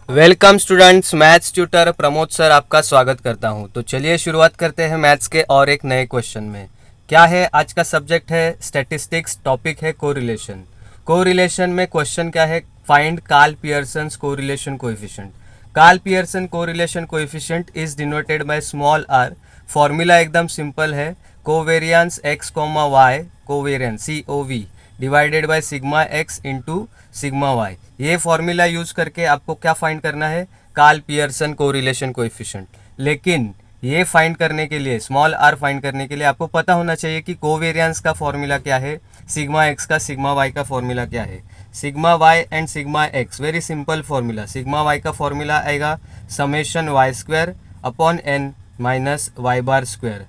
Welcome students, maths tutor Pramod sir आपका स्वागत करता हूं। तो चलिए शुरुआत करते हैं मैथ्स के और एक नए क्वेश्चन में। क्या है आज का सब्जेक्ट है स्टैटिस्टिक्स, टॉपिक है कोरिलेशन। कोरिलेशन में क्वेश्चन क्या है, find Karl Pearson's correlation coefficient. Karl Pearson correlation coefficient is denoted by small r. Formula एकदम सिंपल है, covariance x comma y, covariance COV divided by sigma x into sigma y. ये formula use करके आपको क्या find करना है, Karl Pearson correlation coefficient. लेकिन ये फाइंड करने के लिए, स्मॉल आर फाइंड करने के लिए आपको पता होना चाहिए कि कोवेरियंस का फॉर्मूला क्या है, सिग्मा एक्स का सिग्मा वाई का फॉर्मूला क्या है। Sigma Y and sigma X very simple formula. Sigma Y का फॉर्मूला आएगा summation Y square upon N minus Y bar square.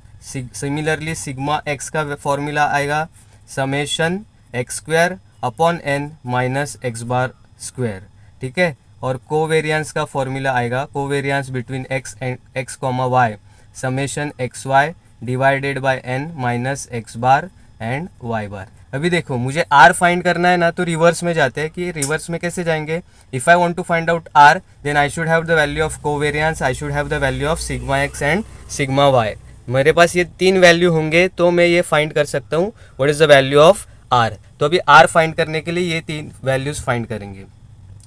Similarly sigma X का फॉर्मूला आएगा summation x square upon N minus X bar square. ठीक है, और covariance का formula आएगा covariance between X and X comma Y summation x Y divided by N minus X bar and Y bar. अभी देखो, मुझे are find करना है ना, तो रिवर्स में जाते हैं कि रिवर्स में कैसे जाएंगे। If I want to find out r then I should have the value of covariance, I should have the value of sigma x and sigma y. मेरे पास ये तीन वैल्यू होंगे तो मैं ये फाइंड कर सकता हूँ what is the value of r. तो अभी आर फाइंड करने के लिए ये तीन वैल्यूज फाइंड करेंगे,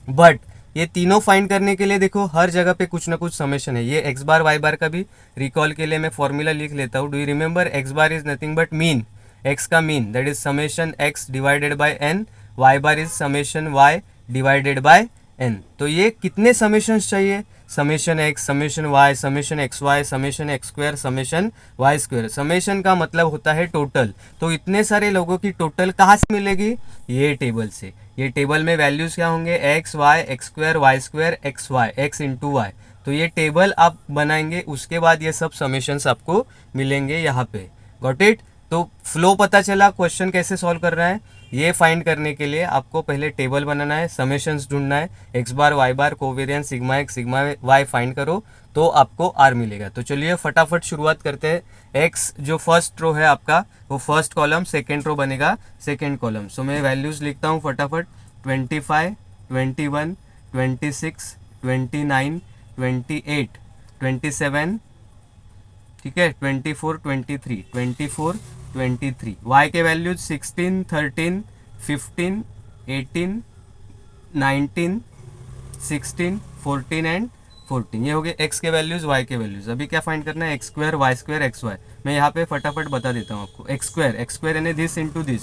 बट ये तीनों फाइंड करने के लिए देखो हर जगह पे कुछ ना कुछ समेशन है। ये एक्स बार वाई बार का भी रिकॉल के लिए मैं फॉर्मूला लिख लेता हूँ। Do you remember, X bar is nothing but mean, X का mean that is summation X divided by N, Y bar is summation Y divided by N. तो ये कितने समेशंस चाहिए, summation x, summation Y, summation x Y, summation x square, summation Y square. Summation का मतलब होता है total. तो इतने सारे लोगों की टोटल कहाँ से मिलेगी, ये टेबल से। ये टेबल में वैल्यूज क्या होंगे, x y, x square, x y, x into y. तो ये टेबल आप बनाएंगे, उसके बाद ये सब समेशंस आपको मिलेंगे यहाँ पे। Got it. तो फ्लो पता चला, क्वेश्चन कैसे सॉल्व करना है। ये फाइंड करने के लिए आपको पहले टेबल बनाना है, समेशंस ढूंढना है, X bar Y bar covariance sigma X sigma Y find करो तो आपको आर मिलेगा। तो चलिए फटाफट शुरुआत करते हैं। एक्स जो फर्स्ट रो है आपका वो फर्स्ट कॉलम, सेकेंड रो बनेगा सेकेंड कॉलम। सो मैं वैल्यूज लिखता हूँ फटाफट, 25, 21, 26, 29, 28, 27, ठीक है, 24, 23, 24, 23। वाई के वैल्यूज 16, 13, 15, 18, 19, 16, 14 एंड 14। ये हो गए एक्स के वैल्यूज, वाई के वैल्यूज। अभी क्या फाइंड करना है, एक्स स्क्वायर एक्स वाई। मैं यहाँ पे फटाफट बता देता हूँ आपको। एक्स स्क्वायर यानी दिस इंटू दिस,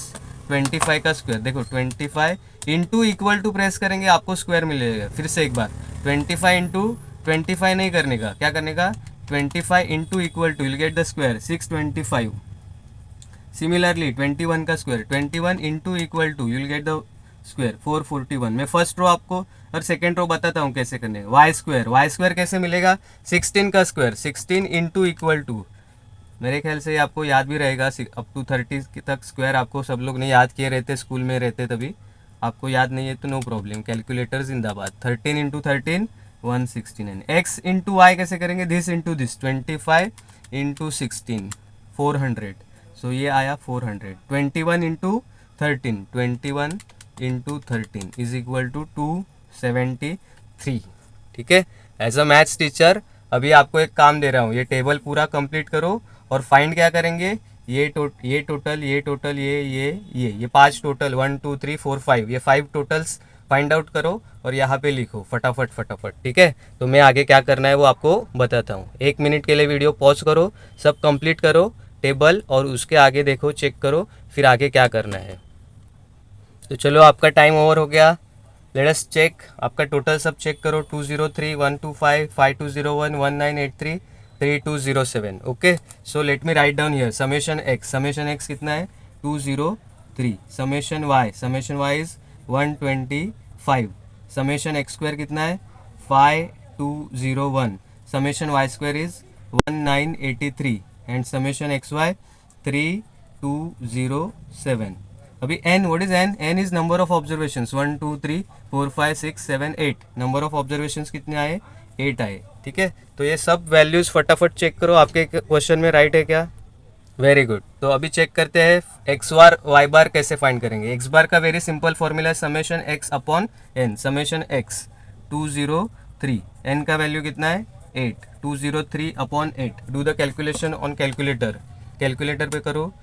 25 का स्क्वायर। देखो 25 इंटू इक्वल टू प्रेस करेंगे आपको स्क्वायर मिलेगा। फिर से एक बार 25 इंटू 25 नहीं करने का, क्या करने का, 25 into equal to, will get the square 625। Similarly 21 का square, 21 into equal to, you will get the square 441। मैं फर्स्ट रो आपको और सेकेंड रो बताता हूँ कैसे करने का। वाई स्क्वायर कैसे मिलेगा, 16 का स्क्वायर, 16 इंटू इक्वल टू, मेरे ख्याल से आपको याद भी रहेगा अप टू 30 तक स्क्वायर आपको सब लोग ने याद किए रहते, स्कूल में रहते तभी। आपको याद नहीं है तो नो प्रॉब्लम, कैलकुलेटर जिंदाबाद। 13 इंटू 13 169। एक्स इंटू वाई कैसे करेंगे, this into this, 25 into 16 400। So ये आया 400। 21 into 13, 21 into 13 is equal to 273। ठीक है, एज अ मैथ्स टीचर अभी आपको एक काम दे रहा हूँ, ये टेबल पूरा कंप्लीट करो और फाइंड क्या करेंगे, ये टोटल ये 5 टोटल, 1 2 3 4 5, ये 5 टोटल्स फाइंड आउट करो और यहाँ पे लिखो फटाफट। ठीक है, तो मैं आगे क्या करना है वो आपको बताता हूँ। 1 मिनट के लिए वीडियो पॉज करो, सब कंप्लीट करो टेबल और उसके आगे देखो, चेक करो फिर आगे क्या करना है। तो चलो आपका टाइम ओवर हो गया। लेट अस चेक, आपका टोटल सब चेक करो, 203 125 5201 1983 3207। Okay, so let me write down here. Summation x कितना है, 203। Summation y is 125। Summation x square कितना है, 5201। Summation Y square is 1983 and summation x Y 3207। अभी n, what is n, n is number of observations, 1 2 3 4 5 6 7 8। Number of observations कितने आए, 8 आए। ठीक है, तो ये सब वैल्यूज फटाफट चेक करो, आपके क्वेश्चन में राइट है क्या, वेरी गुड। तो अभी चेक करते हैं एक्स बार वाई बार कैसे फाइंड करेंगे। एक्स बार का वेरी सिंपल फॉर्मूला है summation x upon n. Summation x 20 203, n का वैल्यू कितना है 8, 203 अपॉन 8. Do the calculation on calculator. Calculator पे करो.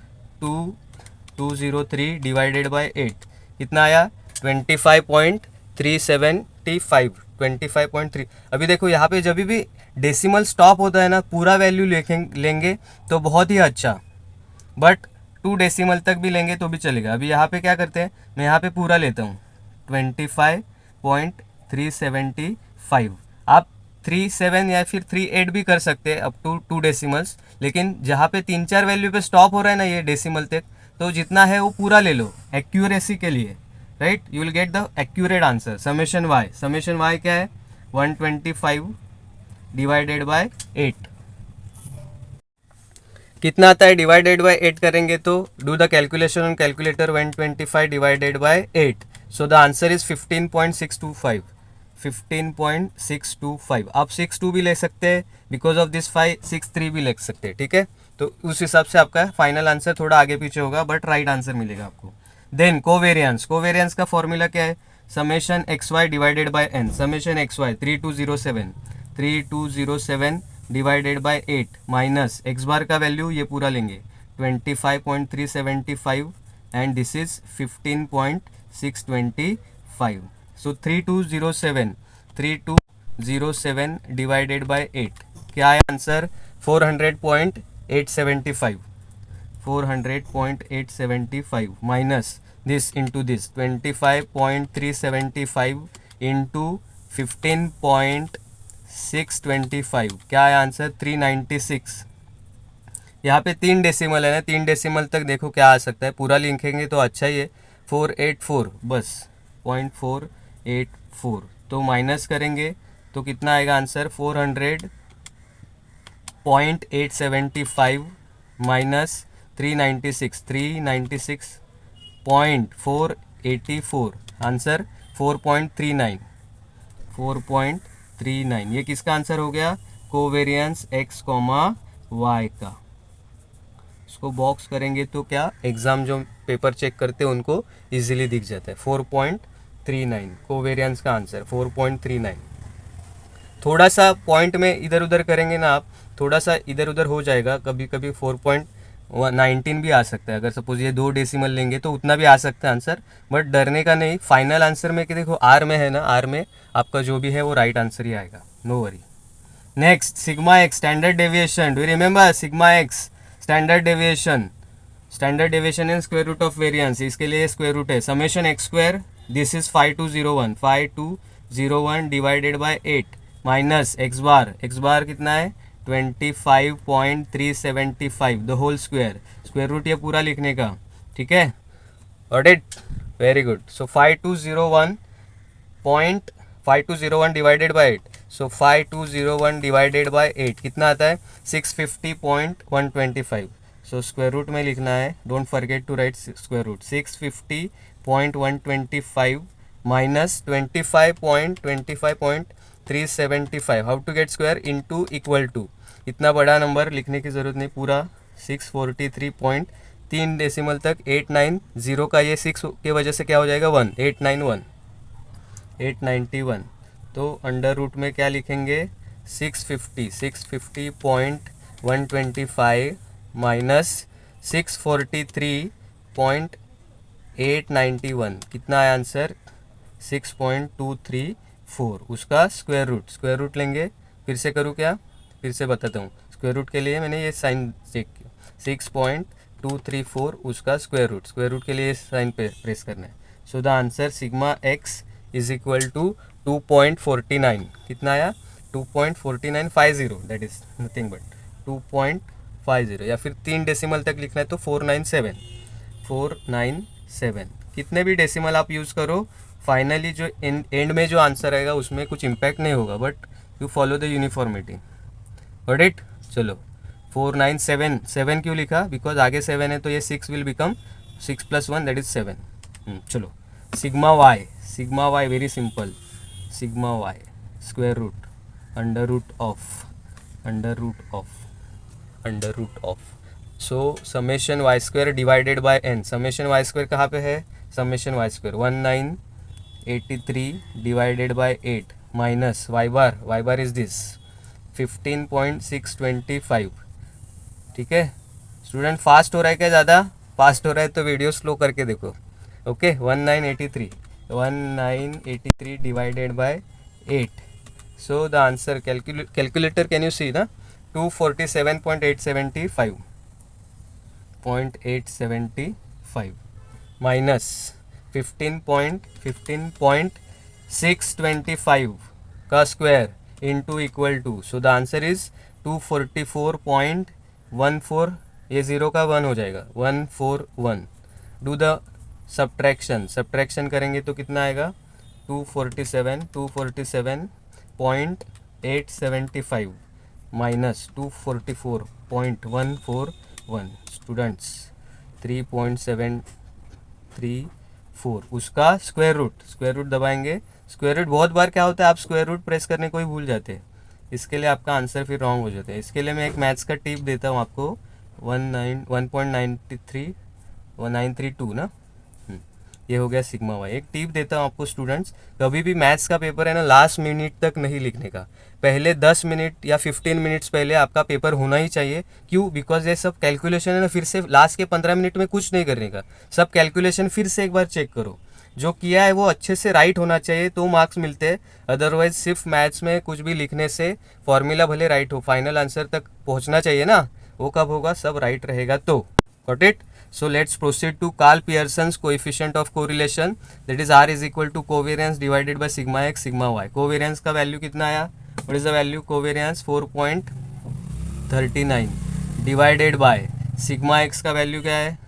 203 डिवाइडेड बाय 8 कितना आया 25.375. 25.3. अभी देखो यहाँ पे जब भी डेसिमल स्टॉप होता है ना, पूरा वैल्यू लेंगे तो बहुत ही अच्छा, बट 2 डेसिमल तक भी लेंगे तो भी चलेगा. अभी यहाँ पे क्या करते हैं, मैं यहाँ पे पूरा लेता हूँ 25.375. आप 37 या फिर 38 भी कर सकते हैं अप टू 2 डेसिमल्स, लेकिन जहाँ पे 3-4 वैल्यू पे स्टॉप हो रहा है ना ये डेसिमल तक, तो जितना है वो पूरा ले लो एक्यूरेसी के लिए, right. You will get the accurate answer. Summation y क्या है 125 डिवाइडेड बाय 8. कितना आता है डिवाइडेड बाय 8 करेंगे तो do the calculation on calculator. 125 divided by 8. So the answer is 15.625. 15.625. आप 62 भी ले सकते हैं, बिकॉज ऑफ दिस 563 भी ले सकते हैं, ठीक है. तो उस हिसाब से आपका फाइनल आंसर थोड़ा आगे पीछे होगा, बट राइट आंसर मिलेगा आपको. देन कोवेरियंस का फॉर्मूला क्या है, summation x Y divided by N. Summation x Y 3207 divided by 8 minus X bar का वैल्यू ये पूरा लेंगे 25.375 and this is 15.625. So 3207 divided by 8 क्या है answer 400.875. 400.875 minus this into this 25.375 into 15.625 क्या है आंसर 396. यहाँ पे 3 डेसिमल है ना, 3 डेसिमल तक देखो क्या आ सकता है, पूरा लिखेंगे तो अच्छा ही है. 484 बस 0.484, तो माइनस करेंगे तो कितना आएगा आंसर 400.875 माइनस 396.484 आंसर 4.39. ये किसका आंसर हो गया, कोवेरियंस x, y का. इसको बॉक्स करेंगे तो क्या एग्जाम जो पेपर चेक करते हैं उनको इजीली दिख जाता है. 4.39 कोवेरियंस का आंसर 4.39. थोड़ा सा पॉइंट में इधर उधर करेंगे ना आप, थोड़ा सा इधर उधर हो जाएगा, कभी कभी 4.19 भी आ सकता है. अगर सपोज ये 2 डेसिमल लेंगे तो उतना भी आ सकता है आंसर, बट डरने का नहीं. फाइनल आंसर में कि देखो आर में है ना, आर में आपका जो भी है वो राइट आंसर ही आएगा, no worry. Next sigma X standard deviation. Do you remember sigma X standard deviation. Standard deviation in square root of variance, इसके लिए स्क्वायर रूट है summation x square. This is 5201 divided by 8 minus X bar कितना है 25.375 the whole square. Square root ये पूरा लिखने का, ठीक है. Got it, very good. So 5201 divided by 8. So 5201 divided by 8 कितना आता है 650.125. सो स्क्वायर रूट में लिखना है, don't forget to write square root. 650.125 minus 25.375. How to get square into equal to. इतना बड़ा नंबर लिखने की ज़रूरत नहीं, पूरा 643.3 डेसिमल तक 890 का ये 6 के वजह से क्या हो जाएगा 1, 891. तो अंडर रूट में क्या लिखेंगे 650.125 माइनस 643.891 कितना है आंसर 6.234. उसका स्क्वायर रूट लेंगे. फिर से करूँ क्या, फिर से बताता हूँ. स्क्वायर रूट के लिए मैंने ये साइन चेक किया 6.234 उसका स्क्वायर रूट के लिए साइन पे प्रेस करना है. So the answer sigma x is equal to 2.49. कितना आया 2.4950. That is nothing but 2.50. या फिर 3 डेसिमल तक लिखना है तो 497. कितने भी डेसिमल आप यूज़ करो, फाइनली जो एंड में जो आंसर आएगा उसमें कुछ इम्पैक्ट नहीं होगा, but you follow the uniformity. Got it. चलो 497 क्यों लिखा, बिकॉज आगे 7 है तो ये 6 विल बिकम 6 + 1 दैट इज 7. चलो sigma y very simple. Sigma y square root under root of. So summation Y square divided by N. Summation Y square कहाँ पे है, summation Y square 1983 divided by 8 minus Y bar is this 15.625। ठीक है student, fast हो रहा है क्या? ज़्यादा फास्ट हो रहा है तो वीडियो स्लो करके देखो। Okay 1983 divided by 8। So the answer calculator can you see ना 247.875 माइनस 15.625 का square into equal to, so the answer is 244.14। ये ज़ीरो का 1 हो जाएगा 141। डू द सब्ट्रैक्शन करेंगे तो कितना आएगा 247.875 माइनस 244.141 स्टूडेंट्स 3.734, उसका स्क्वायर रूट दबाएंगे। स्क्वायर रूट बहुत बार क्या होता है, आप स्क्वायर रूट प्रेस करने को ही भूल जाते हैं, इसके लिए आपका आंसर फिर रॉन्ग हो जाता है। इसके लिए मैं एक मैथ्स का टिप देता हूँ आपको 1.932 ना, ये हो गया सिग्मा वाई। एक टिप देता हूँ आपको स्टूडेंट्स, कभी भी मैथ्स का पेपर है ना लास्ट मिनट तक नहीं लिखने का, पहले 10 मिनट या 15 मिनट्स पहले आपका पेपर होना ही चाहिए। क्यों? बिकॉज ये सब कैलकुलेशन है ना, फिर से लास्ट के 15 मिनट में कुछ नहीं करने का, सब कैलकुलेशन फिर से एक बार चेक करो, जो किया है वो अच्छे से राइट होना चाहिए तो मार्क्स मिलते हैं। अदरवाइज सिर्फ मैथ्स में कुछ भी लिखने से फॉर्मूला भले राइट हो, फाइनल आंसर तक पहुंचना चाहिए ना, वो कब होगा, सब राइट रहेगा तो। Got it? So let's proceed to Carl Pearson's coefficient of correlation, that is R is equal to covariance divided by sigma x sigma y। covariance का वैल्यू कितना आया? What is the value? covariance 4.39 divided by sigma x का value क्या है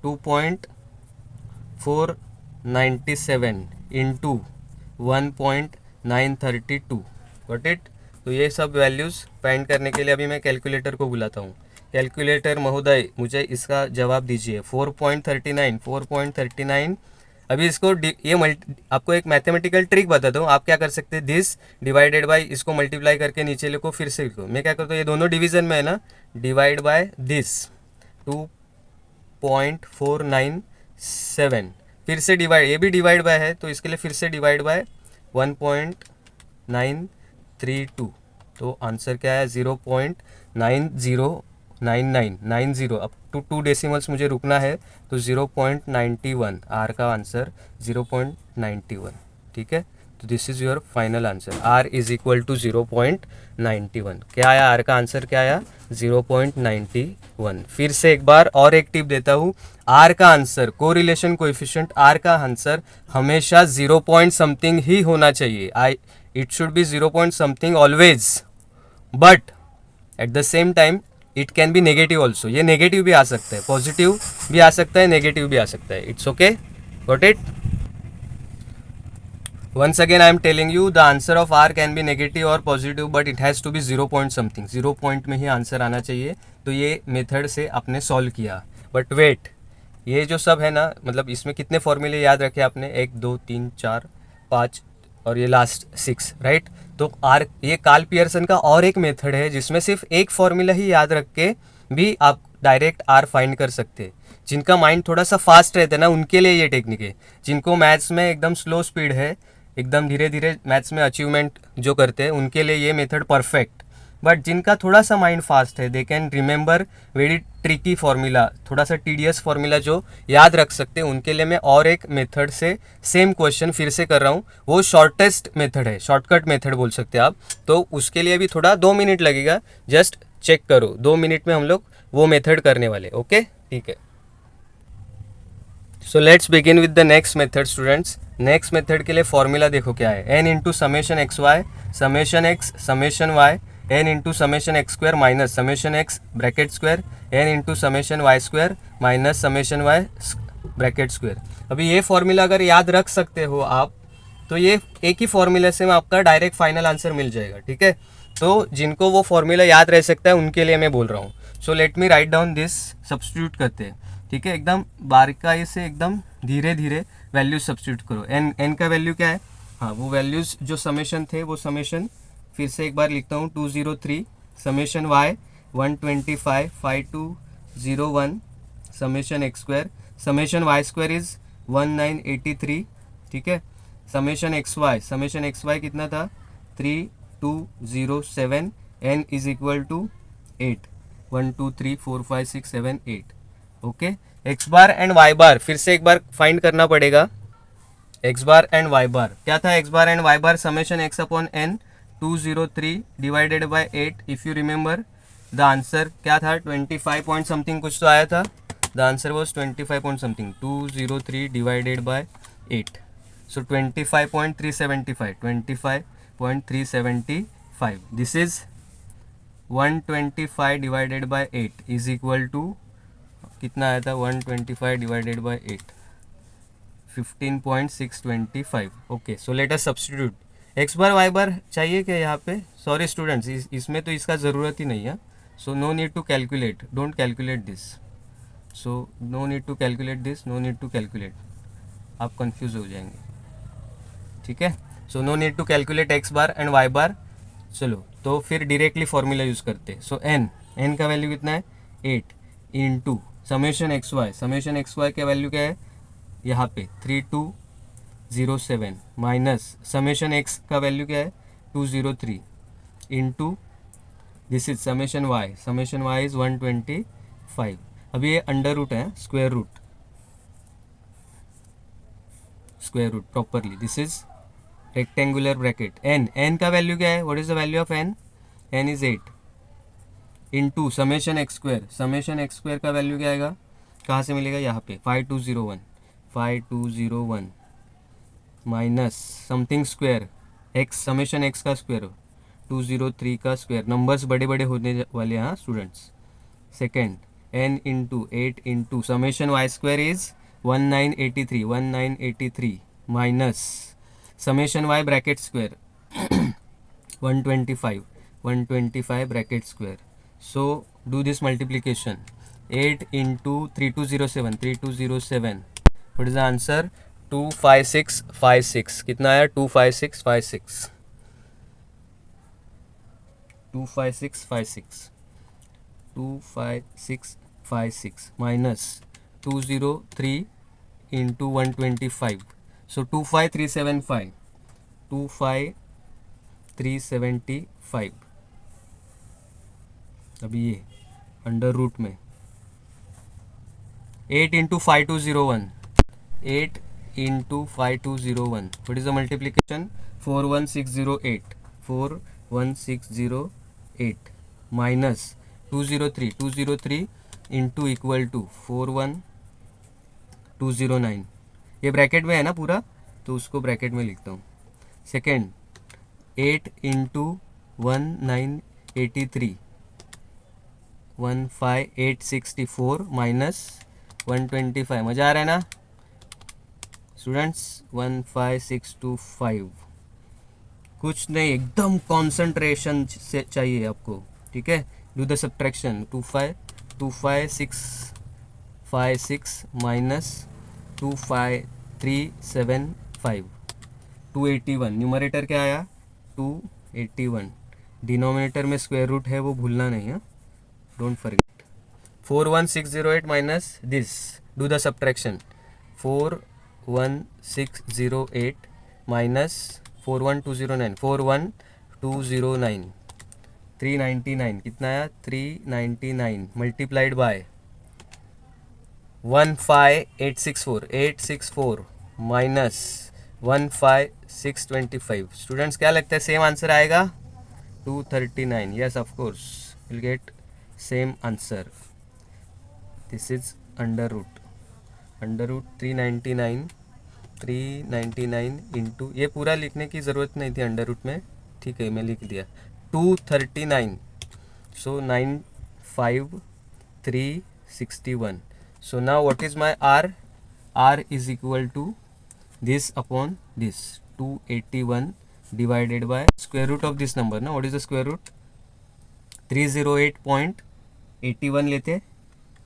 2.497 into 1.932। Got it? तो ये सब values find करने के लिए अभी मैं कैलकुलेटर को बुलाता हूँ। कैलकुलेटर महोदय मुझे इसका जवाब दीजिए। 4.39 अभी इसको आपको एक मैथमेटिकल ट्रिक बताता हूँ, आप क्या कर सकते हैं, दिस डिवाइडेड बाय इसको मल्टीप्लाई करके नीचे लिखो, फिर से लिखो। मैं क्या करता हूँ, ये दोनों डिवीजन में है ना, डिवाइड बाय दिस 2.497, फिर से डिवाइड, ये भी डिवाइड बाय है तो इसके लिए फिर से डिवाइड बाय 1.932। तो आंसर क्या है 0.90 अब टू डेसिमल्स मुझे रुकना है तो 0.91, आर का आंसर 0.91। ठीक है, तो this is your final answer, r is equal to 0.91। क्या आया आर का आंसर, क्या आया 0.91। फिर से एक बार और एक टिप देता हूँ, आर का आंसर कोरिलेशन कोएफिशिएंट आर का आंसर हमेशा 0 पॉइंट समथिंग ही होना चाहिए। It should be 0 point something always, but at the same time it can be negative also. ये नेगेटिव भी आ सकता है, पॉजिटिव भी आ सकता है, नेगेटिव भी आ सकता है। It's okay, got it? Once again I am telling you the answer of R can be negative और positive, but it has to be 0 point something, 0 point में ही आंसर आना चाहिए। तो ये मेथड से आपने सॉल्व किया, बट वेट, ये जो सब है ना, मतलब इसमें कितने फॉर्मूले याद रखे आपने, 1 2 3 4 5 और ये लास्ट 6, राइट? तो आर, ये कार्ल पियर्सन का और एक मेथड है जिसमें सिर्फ एक फॉर्मूला ही याद रख के भी आप डायरेक्ट आर फाइंड कर सकते हैं। जिनका माइंड थोड़ा सा फास्ट रहता है ना, उनके लिए ये टेक्निक है। जिनको मैथ्स में एकदम स्लो स्पीड है, एकदम धीरे धीरे मैथ्स में अचीवमेंट जो करते हैं, उनके लिए ये मेथड परफेक्ट। बट जिनका थोड़ा सा माइंड फास्ट है, they can remember very tricky formula, थोड़ा सा टीडियस फॉर्मूला जो याद रख सकते हैं, उनके लिए मैं और एक मेथड से सेम क्वेश्चन फिर से कर रहा हूँ। वो शॉर्टेस्ट मेथड है, शॉर्टकट मेथड बोल सकते हैं आप। तो उसके लिए भी थोड़ा 2 मिनट लगेगा, जस्ट चेक करो, 2 मिनट में हम लोग वो मेथड करने वाले। ओके, ठीक है। So let's begin with the next method students. Next method के लिए फॉर्मूला देखो क्या है, n into summation x Y summation x summation y n into summation x square minus summation x bracket square n into summation Y square minus summation y bracket square. अभी ये formula अगर याद रख सकते हो आप, तो ये एक ही फॉर्मूला से आपका डायरेक्ट फाइनल आंसर मिल जाएगा। ठीक है, तो जिनको वो फॉर्मूला याद रह सकता है उनके लिए मैं बोल रहा हूँ। सो let me write down this, substitute करते हैं। ठीक है, एकदम बारीकाई से, एकदम धीरे धीरे वैल्यूज सब्स्टिट्यूट करो। एन का वैल्यू क्या है, हाँ वो वैल्यूज जो समेशन थे वो समेशन फिर से एक बार लिखता हूँ, 203 summation y 125 5201 summation x square summation Y square is 1983। ठीक है, समेशन एक्स वाई कितना था 3207, n is equal to 8, 1 2 3 4 5 6 7 8। Okay, X bar and Y bar फिर से एक बार फाइंड करना पड़ेगा। X bar and Y bar क्या था? X bar and Y bar summation x upon N 203 divided by 8। If you remember the answer क्या था? 25 पॉइंट समथिंग कुछ तो आया था। The answer was 25 point something, 203 divided by 8, so 25.375, 25.375। This is 125 divided by 8 is equal to कितना आया था? 125 divided by 8, 15.625। Okay, so let us substitute. X bar Y bar चाहिए क्या यहाँ पे? सॉरी स्टूडेंट्स, इसमें तो इसका ज़रूरत ही नहीं है। So no need to calculate, don't calculate this. So no need to calculate this, no need to calculate, आप कंफ्यूज हो जाएंगे। ठीक है, so no need to calculate X bar and Y bar. चलो तो फिर डायरेक्टली फॉर्मूला यूज़ करते। सो N का वैल्यू कितना है? 8 इंटू समेशन एक्स वाई का वैल्यू क्या है यहाँ पे? 3207 माइनस समेशन एक्स का वैल्यू क्या है? 203 into this is summation y is 125। अभी ये अंडर रूट है, square root properly. This is rectangular bracket. N का वैल्यू क्या है? What is the value of n is 8 into summation x square का वैल्यू क्या आएगा? कहाँ से मिलेगा? यहाँ पे 5201 minus something square x, summation x का स्क्वायर 203 का स्क्वायर। नंबर्स बड़े बड़े होने वाले हैं हाँ students. Second n into 8 into summation Y square is 1983 minus summation y bracket square 125 bracket square. So do this multiplication, 8 into 3207 what is the answer? 25656। कितना आया? 25656 25656 माइनस 203 इंटू 125, सो 25375। अभी ये अंडर रूट में 8 into 5201 what is the multiplication? 41608 minus 203 into equal to 41209। ये bracket में है ना पूरा, तो उसको ब्रैकेट में लिखता हूँ। Second 8 into 1983 15864 minus 125। मज़ा आ रहा है ना स्टूडेंट्स? 15625। कुछ नहीं, एकदम कॉन्सेंट्रेशन से चाहिए आपको। ठीक है, do the subtraction. 25656 minus 25375 281। Numerator क्या आया? 281। डिनोमिनेटर में स्क्वायर रूट है, वो भूलना नहीं है, don't forget. 41608 minus this, do the subtraction. 41608 minus 41209 399। कितना आया? 399 मल्टीप्लाइड बाय 15864 माइनस 15625। स्टूडेंट्स क्या लगता है सेम आंसर आएगा? 239। Yes of course will get same answer. This is under root 399 into, ये पूरा लिखने की ज़रूरत नहीं थी अंडर रूट में, ठीक है मैं लिख दिया 239। So 95361। So now what is my R? R is equal to this upon this 281 divided by square root of this number ना। What is the square root? 308.81 लेते,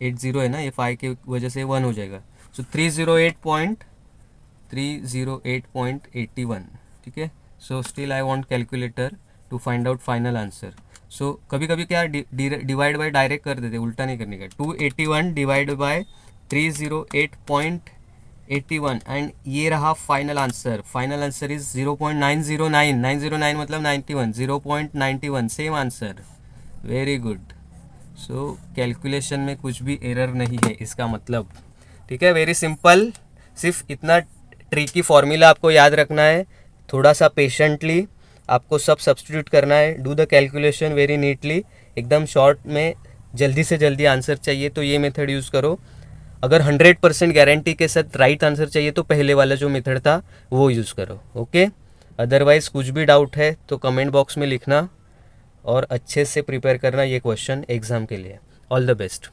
80 है ना, ये 5 की वजह से 1 हो जाएगा। सो 308.81। ठीक है, so still I want calculator to find out final answer. So कभी कभी क्या डिवाइड बाय डायरेक्ट कर देते, उल्टा नहीं करने का। 281 डिवाइड बाय 308.81 81 एंड ये रहा final answer. Final answer is 0.909। 909 मतलब 91, 0.91 same answer. Very good. So calculation में कुछ भी एरर नहीं है इसका मतलब। ठीक है, वेरी सिंपल। सिर्फ इतना ट्रिकी फॉर्मूला आपको याद रखना है, थोड़ा सा पेशेंटली आपको सब सब्स्टिट्यूट करना है। Do the calculation very neatly, एकदम शॉर्ट में जल्दी से जल्दी आंसर चाहिए तो ये मेथड यूज़ करो। अगर 100% गारंटी के साथ राइट आंसर चाहिए तो पहले वाला जो मेथड था वो यूज़ करो। ओके, अदरवाइज़ कुछ भी डाउट है तो कमेंट बॉक्स में लिखना और अच्छे से प्रिपेयर करना ये क्वेश्चन एग्ज़ाम के लिए। All the best.